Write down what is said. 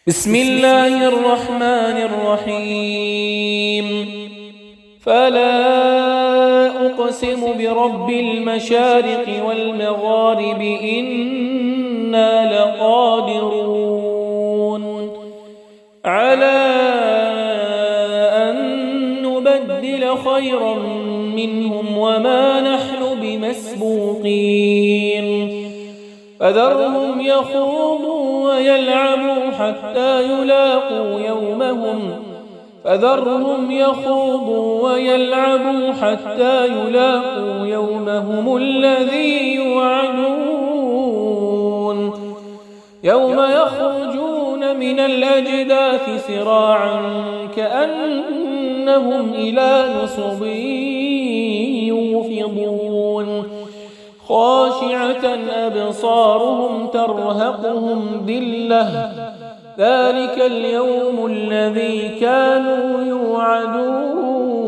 بسم الله الرحمن الرحيم فلا أقسم برب المشارق والمغارب إنا لقادرون على أن نبدل خيرا منهم وما نحن بمسبوقين فذرهم يخوضوا ويلعبوا حتى يلاقوا يومهم الذي يوعدون يوم يخرجون من الأجداث سراعا كأنهم إلى نصب يوفضون خاشعة أبصارهم ترهقهم ذلة ذلك اليوم الذي كانوا يوعدون